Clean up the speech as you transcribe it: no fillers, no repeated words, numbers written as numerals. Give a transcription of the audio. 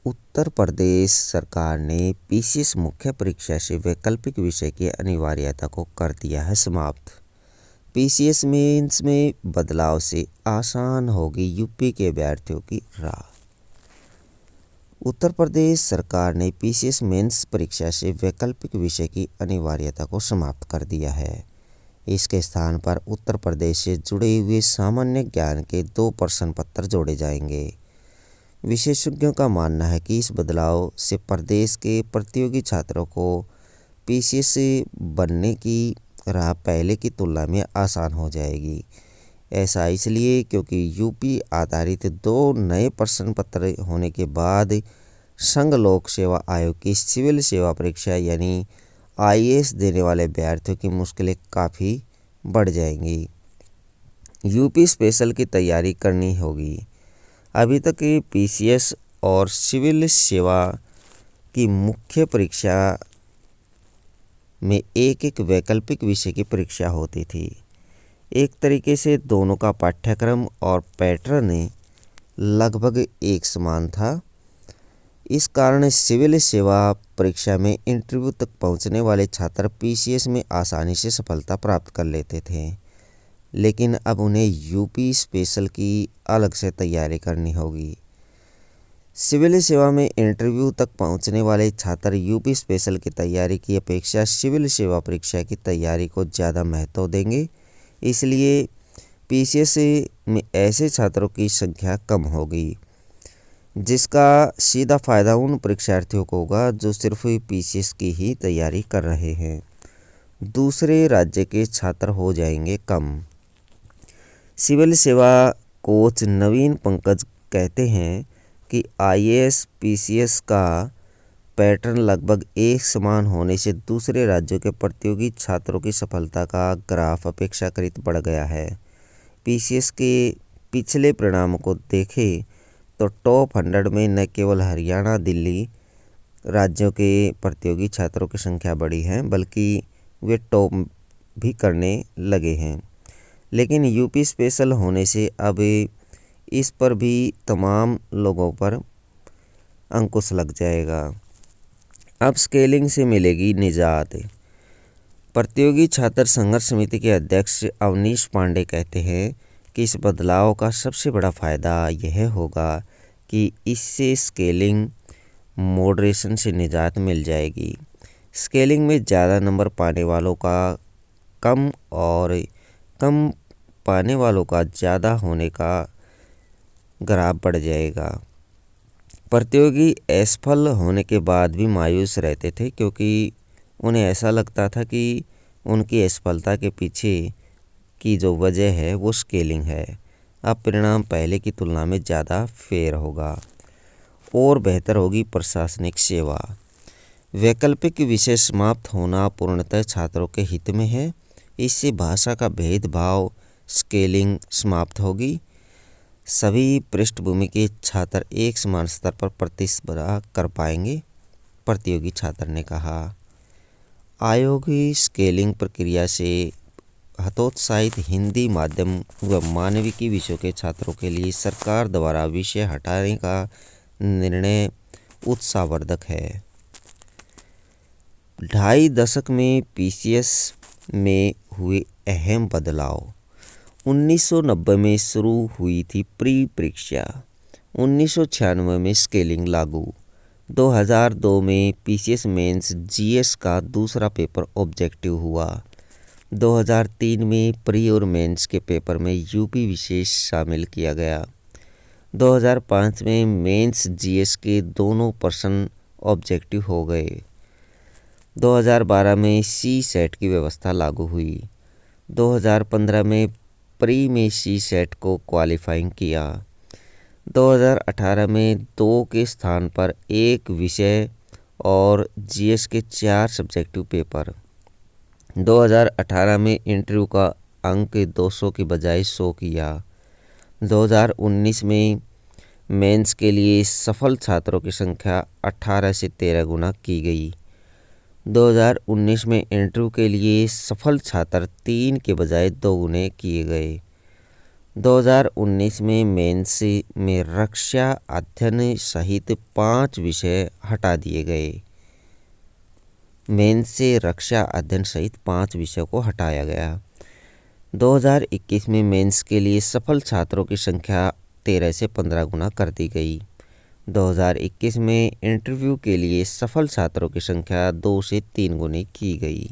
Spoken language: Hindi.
उत्तर प्रदेश सरकार ने पीसीएस मुख्य परीक्षा से वैकल्पिक विषय की अनिवार्यता को कर दिया है समाप्त। पीसीएस मेंस में बदलाव से आसान होगी यूपी के अभ्यर्थियों की राह। उत्तर प्रदेश सरकार ने पीसीएस मेंस परीक्षा से वैकल्पिक विषय की अनिवार्यता को समाप्त कर दिया है। इसके स्थान पर उत्तर प्रदेश से जुड़े हुए सामान्य ज्ञान के 2 प्रश्न पत्र जोड़े जाएंगे। विशेषज्ञों का मानना है कि इस बदलाव से प्रदेश के प्रतियोगी छात्रों को पीसीएस बनने की राह पहले की तुलना में आसान हो जाएगी। ऐसा इसलिए क्योंकि यूपी आधारित 2 नए प्रश्न पत्र होने के बाद संघ लोक सेवा आयोग की सिविल सेवा परीक्षा यानी आईएएस देने वाले अभ्यर्थियों की मुश्किलें काफ़ी बढ़ जाएंगी। यूपी स्पेशल की तैयारी करनी होगी। अभी तक पीसीएस और सिविल सेवा की मुख्य परीक्षा में एक वैकल्पिक विषय की परीक्षा होती थी। एक तरीके से दोनों का पाठ्यक्रम और पैटर्न लगभग एक समान था। इस कारण सिविल सेवा परीक्षा में इंटरव्यू तक पहुंचने वाले छात्र पीसीएस में आसानी से सफलता प्राप्त कर लेते थे, लेकिन अब उन्हें यूपी स्पेशल की अलग से तैयारी करनी होगी। सिविल सेवा में इंटरव्यू तक पहुंचने वाले छात्र यूपी स्पेशल की तैयारी की अपेक्षा सिविल सेवा परीक्षा की तैयारी को ज़्यादा महत्व देंगे। इसलिए पीसीएस में ऐसे छात्रों की संख्या कम होगी, जिसका सीधा फायदा उन परीक्षार्थियों को होगा जो सिर्फ पीसीएस की ही तैयारी कर रहे हैं। दूसरे राज्य के छात्र हो जाएंगे कम। सिविल सेवा कोच नवीन पंकज कहते हैं कि आईएएस पीसीएस का पैटर्न लगभग एक समान होने से दूसरे राज्यों के प्रतियोगी छात्रों की सफलता का ग्राफ अपेक्षाकृत बढ़ गया है। पीसीएस के पिछले परिणामों को देखें तो टॉप 100 में न केवल हरियाणा दिल्ली राज्यों के प्रतियोगी छात्रों की संख्या बढ़ी है, बल्कि वे टॉप भी करने लगे हैं। लेकिन यूपी स्पेशल होने से अब इस पर भी तमाम लोगों पर अंकुश लग जाएगा। अब स्केलिंग से मिलेगी निजात। प्रतियोगी छात्र संघर्ष समिति के अध्यक्ष अवनीश पांडे कहते हैं कि इस बदलाव का सबसे बड़ा फायदा यह होगा कि इससे स्केलिंग मॉडरेशन से निजात मिल जाएगी। स्केलिंग में ज़्यादा नंबर पाने वालों का कम और कम पाने वालों का ज़्यादा होने का ग्राफ बढ़ जाएगा। प्रतियोगी असफल होने के बाद भी मायूस रहते थे, क्योंकि उन्हें ऐसा लगता था कि उनकी असफलता के पीछे की जो वजह है वो स्केलिंग है। अब परिणाम पहले की तुलना में ज़्यादा फेयर होगा और बेहतर होगी प्रशासनिक सेवा। वैकल्पिक विषय समाप्त होना पूर्णतः छात्रों के हित में है। इससे भाषा का भेदभाव, स्केलिंग समाप्त होगी। सभी पृष्ठभूमि के छात्र एक समान स्तर पर प्रतिस्पर्धा कर पाएंगे, प्रतियोगी छात्र ने कहा। आयोग की स्केलिंग प्रक्रिया से हतोत्साहित हिंदी माध्यम व मानविकी विषयों के छात्रों के लिए सरकार द्वारा विषय हटाने का निर्णय उत्साहवर्धक है। 2.5 दशक में पीसीएस में हुए अहम बदलाव। 1990 में शुरू हुई थी प्री परीक्षा। 1996 में स्केलिंग लागू। 2002 में पीसीएस मेंस जीएस का दूसरा पेपर ऑब्जेक्टिव हुआ। 2003 में प्री और मेंस के पेपर में यूपी विशेष शामिल किया गया। 2005 में मेंस जीएस के दोनों प्रश्न ऑब्जेक्टिव हो गए। 2012 में सी सेट की व्यवस्था लागू हुई। 2015 में प्री में सी सेट को क्वालिफाइंग किया। 2018 में 2 के स्थान पर 1 विषय और जीएस के 4 सब्जेक्टिव पेपर। 2018 में इंटरव्यू का अंक 200 की बजाय 100 किया। 2019 में मेंस के लिए सफल छात्रों की संख्या 18 से 13 गुना की गई। 2019 में इंटरव्यू के लिए सफल छात्र 3 के बजाय 2 गुने किए गए। 2019 में मेंस में रक्षा अध्ययन सहित 5 विषय हटा दिए गए। मेंस से रक्षा अध्ययन सहित 5 विषयों को हटाया गया। 2021 में मेंस के लिए सफल छात्रों की संख्या 13 से 15 गुना कर दी गई। 2021 में इंटरव्यू के लिए सफल छात्रों की संख्या 2 से 3 गुनी की गई।